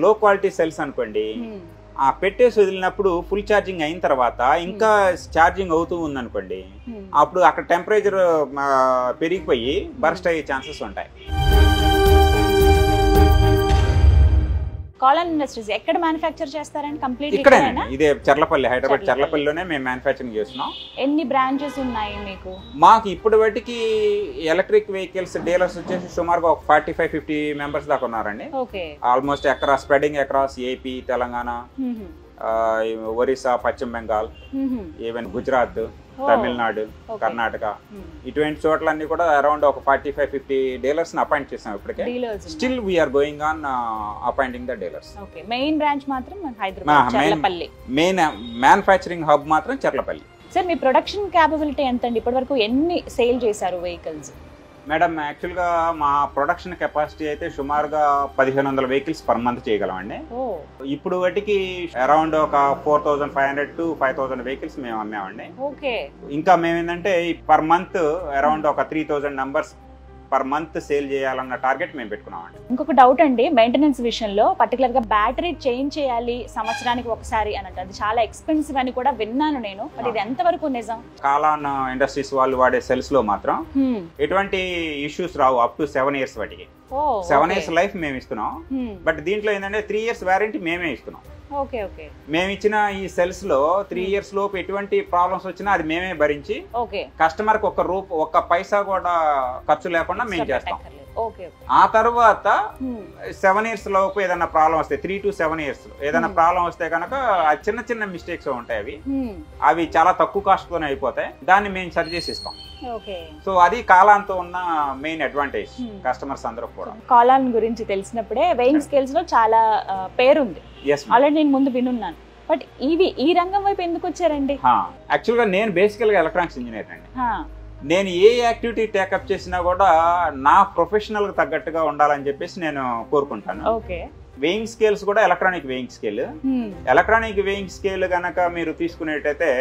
లో quality cells అనుకోండి, ఆ పెట్టేసి వదిలినప్పుడు ఫుల్ ఛార్జింగ్ అయిన తర్వాత ఇంకా ఛార్జింగ్ అవుతూ ఉందనుకోండి, అప్పుడు అక్కడ టెంపరేచర్ పెరిగిపోయి బర్స్ట్ అయ్యే ఛాన్సెస్ ఉంటాయి. కాలాన్ ఇండస్ట్రీస్ ఎక్కడ మ్యానుఫ్యాక్చర్ చేస్తారండి? కంప్లీట్ ఇక్కడేనండి, ఇదే చర్లపల్లి, హైదరాబాద్ చర్లపల్లిలోనే మేము మ్యానుఫ్యాక్చరింగ్ చేస్తున్నాం. ఎన్ని బ్రాంచెస్ ఉన్నాయి మీకు? మాకు ఇప్పుడు బట్టికి ఎలక్ట్రిక్ వెహికల్స్ డీలర్స్ వచ్చేసి సుమారుగా ఒక 45-50 మెంబర్స్ దాకా ఉన్నారండి. Almost spreading across AP, Telangana, Orissa, పశ్చిమ బెంగాల్, ఈవెన్ గుజరాత్, తమిళనాడు, కర్ణాటక, ఇటువంటి చోట్లన్నీ కూడా అరౌండ్ ఒక 45-50 డీలర్స్ అపాయింట్ చేసాం ఇప్పటికే. Still we're going on appointing the dealers. Main branch మాత్రం Hyderabad Charlapalli, main manufacturing hub మాత్రం చర్లపల్లి. సార్ మీ ప్రొడక్షన్ క్యాపబిలిటీ ఎంత అండి? ఇప్పటి వరకు ఎన్ని సేల్ చేశారు వెహికల్స్? మేడం యాక్చువల్గా మా ప్రొడక్షన్ కెపాసిటీ అయితే సుమారుగా 1500 వెహికల్స్ పర్ మంత్ చేయగలమండి. ఇప్పుడు వాటికి అరౌండ్ ఒక 4500 to 5000 వెహికల్స్ మేము అమ్మామండి. ఇంకా మేము ఏంటంటే పర్ మంత్ అరౌండ్ ఒక 3000 నంబర్స్ పర్ మంత్ సేల్ చేయాలన్న టార్గెట్ మేము పెట్టుకున్నామండి. ఇంకొక డౌట్ అండి, మెయింటెనెన్స్ విషయంలో పర్టికులర్ గా బ్యాటరీ చేంజ్ చేయాలి సంవత్సరానికి ఒకసారి అని అంటే అది చాలా ఎక్స్పెన్సివ్ అని కూడా విన్నాను నేను, బట్ ఇది ఎంత వరకు నిజం? కాలాన్ ఇండస్ట్రీస్ వాళ్ళు వాడే సెల్స్ లో మాత్రం ఎటువంటి issues Rao up to 7 years వాటికి. 7 years లైఫ్ మేము ఇస్తున్నాం, బట్ దీంట్లో ఏంటంటే 3 years వారంటీ మేమే ఇస్తున్నాం. మేము ఇచ్చిన ఈ సెల్స్ లో 3 years లోపు ఎటువంటి ప్రాబ్లమ్స్ వచ్చినా అది మేమే భరించి కస్టమర్ కి ఒక్క పైసా కూడా ఖర్చు లేకుండా మేము చేస్తాం. ఆ తర్వాత 7 years లోపు ఏదైనా ప్రాబ్లం వస్తే 3 to 7 years ఏదైనా ప్రాబ్లం వస్తే కనుక చిన్న చిన్న మిస్టేక్స్ ఉంటాయి, అవి చాలా తక్కువ కాస్ట్ తోనే అయిపోతాయి, దాన్ని మేము సరి చేసి ఇస్తాం. సో అది కాలాన్తో ఉన్న మెయిన్ అడ్వాంటేజ్ కస్టమర్స్ అందరూ కూడా. కాలాన్ గురించి తెలిసినప్పుడే వెయింగ్ స్కేల్స్ లో చాలా పేరుంది, ఆల్రెడీ నేను ముందు వినున్నాను, బట్ ఈ రంగం వైపు ఎందుకు వచ్చారండి? యాక్చువల్గా నేను బేసికల్ గా ఎలక్ట్రానిక్స్ ఇంజనీర్ అండి. నేను ఏ యాక్టివిటీ టేకప్ చేసినా కూడా నా ప్రొఫెషనల్ కి తగ్గట్టుగా ఉండాలని చెప్పేసి నేను కోరుకుంటాను. వెయింగ్ స్కేల్స్ కూడా electronic weighing scale. Electronic weighing scale గనక మీరు తీసుకునేటైతే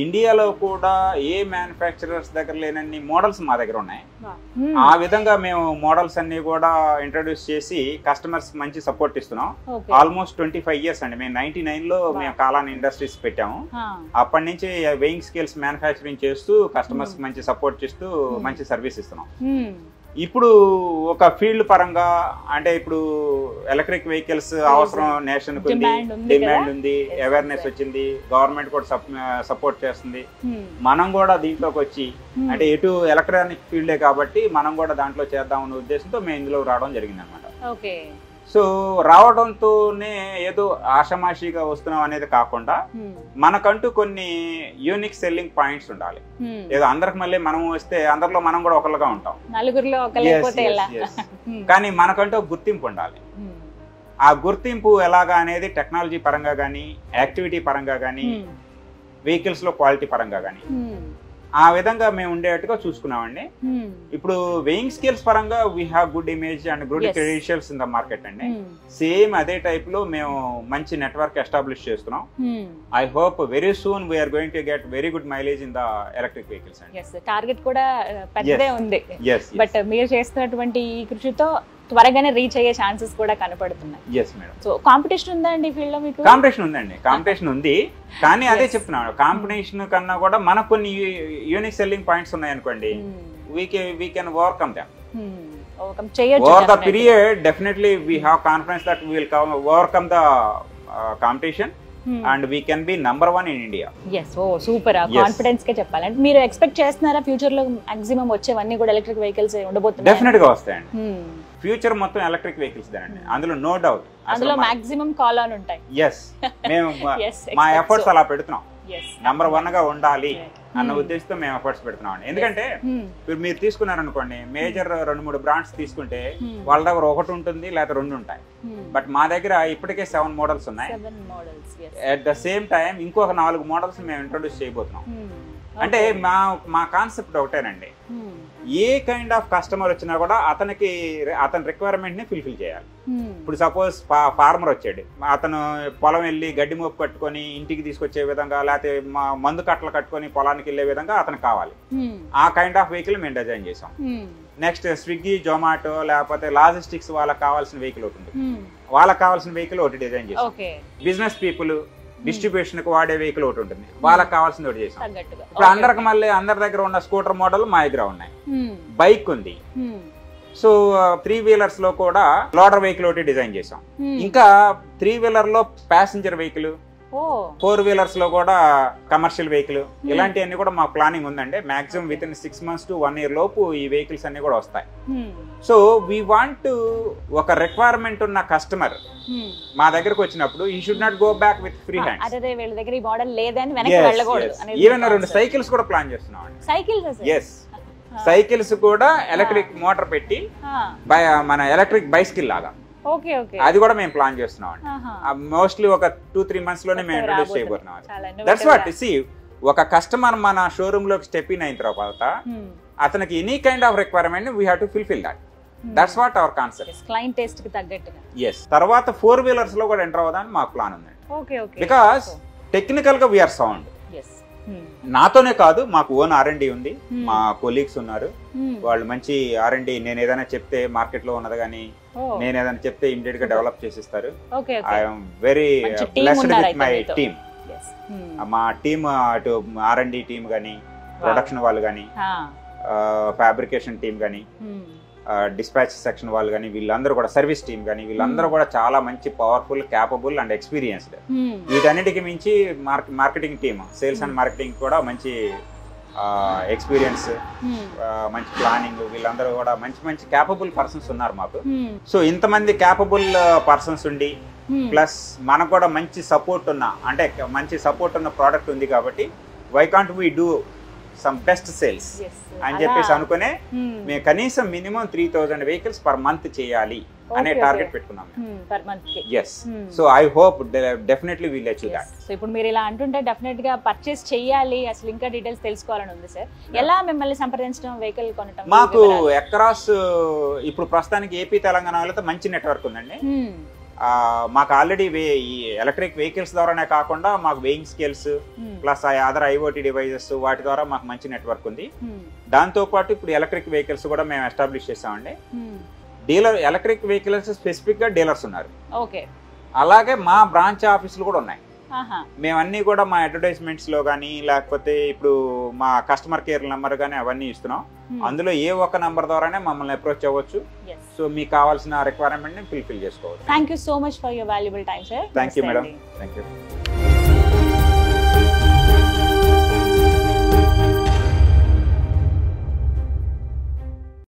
ఇండియాలో కూడా ఏ మ్యానుఫ్యాక్చరర్స్ దగ్గర లేనన్ని మోడల్స్ మా దగ్గర ఉన్నాయి. ఆ విధంగా మేము మోడల్స్ అన్ని కూడా ఇంట్రడ్యూస్ చేసి కస్టమర్స్ మంచి సపోర్ట్ ఇస్తున్నాం. ఆల్మోస్ట్ 25 years అండి. మేము 99 లో మేము కాలాన్ ఇండస్ట్రీస్ పెట్టాము. అప్పటి నుంచి వెయింగ్ స్కేల్స్ మ్యానుఫ్యాక్చరింగ్ చేస్తూ కస్టమర్స్ మంచి సపోర్ట్ చేస్తూ మంచి సర్వీస్ ఇస్తున్నాం. ఇప్పుడు ఒక ఫీల్డ్ పరంగా అంటే ఇప్పుడు ఎలక్ట్రిక్ వెహికల్స్ అవసరం నేషన్ కు ఉంది, డిమాండ్ ఉంది, అవేర్నెస్ వచ్చింది, గవర్నమెంట్ కూడా సపోర్ట్ చేస్తుంది. మనం కూడా దీంట్లోకి వచ్చి అంటే ఎటు ఎలక్ట్రానిక్ ఫీల్డే కాబట్టి మనం కూడా దాంట్లో చేద్దామనే ఉద్దేశంతో మేము ఇందులో రావడం జరిగింది అనమాట. సో రావడంతోనే ఏదో ఆషమాషిగా వస్తున్నాం అనేది కాకుండా మనకంటూ కొన్ని యూనిక్ సెల్లింగ్ పాయింట్స్ ఉండాలి. ఏదో అందరికి మళ్ళీ మనం వస్తే అందరిలో మనం కూడా ఒకళ్ళగా ఉంటాం, కానీ మనకంటూ గుర్తింపు ఉండాలి. ఆ గుర్తింపు ఎలాగా అనేది టెక్నాలజీ పరంగా కానీ, యాక్టివిటీ పరంగా కానీ, వెహికల్స్ లో క్వాలిటీ పరంగా కానీ ఆ విధంగా మేము ఉండేట్టుగా చూసుకున్నామండి. ఇప్పుడు వెయింగ్ స్కేల్స్ పరంగా we have good image and good credentials in the market అండి. సేమ్ అదే టైప్ లో మేము మంచి నెట్వర్క్ ఎస్టాబ్లిష్ చేస్తున్నాం. I hope very soon we are going to get very good mileage in the electric vehicles అండి. Target కూడా పెద్దదే ఉంది, బట్ మీరు చేస్తున్నటువంటి ఈ కృషితో త్వరగానే రీచ్ అయ్యే ఛాన్సెస్ కూడా కనపడుతున్నాయి. సో కాంపిటీషన్ ఉందా అండి ఫీల్డ్ లో మీకు? కాంపిటీషన్ ఉందండి, కాంపిటీషన్ ఉంది, కానీ అదే చెప్తున్నాను, కాంపిటీషన్ కన్నా కూడా మనకు కొన్ని యూనిక్ సెల్లింగ్ పాయింట్స్ ఉన్నాయి అనుకోండి, we can overcome them. Over the period, definitely we have confidence that we will overcome the competition and we can be number 1 in India. Yes, super. Confidence ke cheppalante మీరు expect చేస్తున్నారా future లో maximum వచ్చేవన్నీ కూడా electric vehicles ఉండబోతున్నాయి? Definite గా వస్తాయండి. Future మొత్తం electric vehicles దేనండి, అందులో no doubt. అందులో మాక్సిమం కాలాన్ ఉంటాయి. yes, మేము మా ఎఫర్ట్స్ అలా పెడుతున్నాం, నంబర్ 1 గా ఉండాలి అన్న ఉద్దేశంతో మేము ఎఫర్ట్స్ పెడుతున్నాం. ఎందుకంటే మీరు తీసుకున్నారనుకోండి, మేజర్ 2-3 బ్రాండ్స్ తీసుకుంటే వాళ్ళ దగ్గర ఒకటి ఉంటుంది లేదా 2 ఉంటాయి, బట్ మా దగ్గర ఇప్పటికే 7 మోడల్స్ ఉన్నాయి. అట్ ద సేమ్ టైం ఇంకొక 4 మోడల్స్ మేము ఇంట్రొడ్యూస్ చేయబోతున్నాం. అంటే మా కాన్సెప్ట్ ఒకటేనండి, ఏ కైండ్ ఆఫ్ కస్టమర్ వచ్చినా కూడా అతని రిక్వైర్మెంట్ ని ఫుల్ఫిల్ చేయాలి. ఇప్పుడు సపోజ్ ఫార్మర్ వచ్చాడు, అతను పొలం వెళ్ళి గడ్డి మోపు కట్టుకొని ఇంటికి తీసుకొచ్చే విధంగా, లేకపోతే మందు కట్టలు కట్టుకొని పొలానికి వెళ్లే విధంగా అతనికి కావాలి. ఆ కైండ్ ఆఫ్ వెహికల్ మేము డిజైన్ చేసాం. నెక్స్ట్ స్విగ్గీ, జొమాటో లేకపోతే లాజిస్టిక్స్ వాళ్ళకి కావాల్సిన వెహికల్ అవుతుంది. వాళ్ళకి కావాల్సిన వెహికల్ ఒకటి డిజైన్ చేసాం. బిజినెస్ పీపుల్ డిస్ట్రిబ్యూషన్ కి వాడే వెహికల్ ఒకటి ఉంటుంది, వాళ్ళకి కావాల్సింది ఒకటి చేసాం. ఇప్పుడు అందరికి మళ్ళీ అందరి దగ్గర ఉన్న స్కూటర్ మోడల్ మా దగ్గర ఉన్నాయి, బైక్ ఉంది. సో 3 వీలర్స్ లో కూడా లోడర్ వెహికల్ ఒకటి డిజైన్ చేసాం. ఇంకా 3 వీలర్ లో ప్యాసింజర్ వెహికల్, 4 వీలర్స్ లో కూడా కమర్షియల్ వెహికల్, ఇలాంటివన్నీ కూడా మా ప్లానింగ్ ఉందండి. Maximum with in 6 months to 1 year లోపు ఈ వెహికల్స్ అన్ని కూడా వస్తాయి. సో వీ వాంట్ ఒక రిక్వైర్మెంట్ ఉన్న కస్టమర్ మా దగ్గరకు వచ్చినప్పుడు ఈ should not go back with free hands. Even 2 cycles కూడా ప్లాన్ చేస్తున్నాం. సైకిల్స్ కూడా ఎలక్ట్రిక్ మోటార్ పెట్టి మన ఎలక్ట్రిక్ బైసికల్ లాగా అది కూడా మేము ప్లాన్ చేస్తున్నాం అండి. మోస్ట్లీ ఒక 2-3 months లోనే మేము ఇంట్రొడ్యూస్ చేయబోతున్నాం. దట్స్ వాట్ సి ఒక కస్టమర్ మన షోరూమ్ లోకి స్టెప్ ఇన్ అయిన తర్వాత అతనికి any kind of requirement we have to fulfil that. That's what our concept. Client taste కి తగ్గట్టుగా. yes తర్వాత 4 వీలర్స్ లో కూడా ఎంటర్ అవ్వడానికి మాకు ప్లాన్ ఉందండి. బికాస్ టెక్నికల్ గా వీఆర్ సౌండ్. నాతోనే కాదు, మాకు ఓన్ R&D ఉంది, మా కొలీగ్స్ ఉన్నారు, వాళ్ళు మంచి R&D. నేను ఏదైనా చెప్తే మార్కెట్ లో ఉన్నది కానీ నేను ఏదైనా చెప్తే ఇమిడియట్ గా డెవలప్ చేసిస్తారు. I'm very blessed with my team. మా టీమ్ అటు R&D టీమ్ కానీ, ప్రొడక్షన్ వాళ్ళు కానీ, ఫ్యాబ్రికేషన్ టీమ్ కానీ, డిస్పాచ్ సెక్షన్ వాళ్ళు కానీ, వీళ్ళందరూ కూడా సర్వీస్ టీమ్ కానీ, వీళ్ళందరూ కూడా చాలా మంచి పవర్ఫుల్, క్యాపబుల్ అండ్ ఎక్స్పీరియన్స్డ్. వీటన్నిటికి మించి marketing team, sales and marketing కూడా మంచి ఎక్స్పీరియన్స్, మంచి ప్లానింగ్, వీళ్ళందరూ కూడా మంచి మంచి క్యాపబుల్ పర్సన్స్ ఉన్నారు మాకు. సో ఇంతమంది క్యాపబుల్ పర్సన్స్ ఉండి ప్లస్ మనకు కూడా మంచి సపోర్ట్ ఉన్న, అంటే మంచి సపోర్ట్ ఉన్న ప్రోడక్ట్ ఉంది కాబట్టి why can't we do some best sales అని చెప్పేసి అనుకునే మేము కనీసం మినిమం 3000 వెహికల్స్ పర్ మంత్ చేయాలి అనే టార్గెట్ పెట్టుకున్నాం పర్ మంత్ కి. yes so I hope definitely we'll achieve that. So ఇప్పుడు మీరు ఇలా అంటుంటే డెఫినెట్ గా పర్చేస్ చేయాలి, అసలు ఇంకా డీటెయిల్స్ తెలుసుకోవాలని ఉంది సార్. ఎలా మిమ్మల్ని సంప్రదించడం, వెహికల్ కొనటం? మాకు అక్రాస్ ఇప్పుడు ప్రస్తుతానికి ఏపీ తెలంగాణలో మంచి నెట్వర్క్ ఉందండి. మాకు ఆల్రెడీ ఈ ఎలక్ట్రిక్ వెహికల్స్ ద్వారానే కాకుండా మాకు weighing scales plus other IoT devices వాటి ద్వారా మాకు మంచి నెట్వర్క్ ఉంది. దాంతో పాటు ఇప్పుడు ఎలక్ట్రిక్ వెహికల్స్ కూడా మేము ఎస్టాబ్లిష్ చేసామండి. డీలర్ ఎలక్ట్రిక్ వెహికల్స్ స్పెసిఫిక్ గా డీలర్స్ ఉన్నారు. అలాగే మా బ్రాంచ్ ఆఫీసులు కూడా ఉన్నాయి. మేమన్నీ కూడా మా అడ్వర్టైజ్మెంట్స్ లో కానీ, లేకపోతే ఇప్పుడు మా కస్టమర్ కేర్ నెంబర్ కానీ అవన్నీ ఇస్తున్నాం. అందులో ఏ ఒక్క నంబర్ ద్వారానే మమ్మల్ని అప్రోచ్ అవ్వచ్చు. సో మీకు కావాల్సిన రిక్వైర్మెంట్ ని ఫుల్ఫిల్ చేసుకోవచ్చు. Thank you so much for your valuable time sir. Thank you madam. Thank you.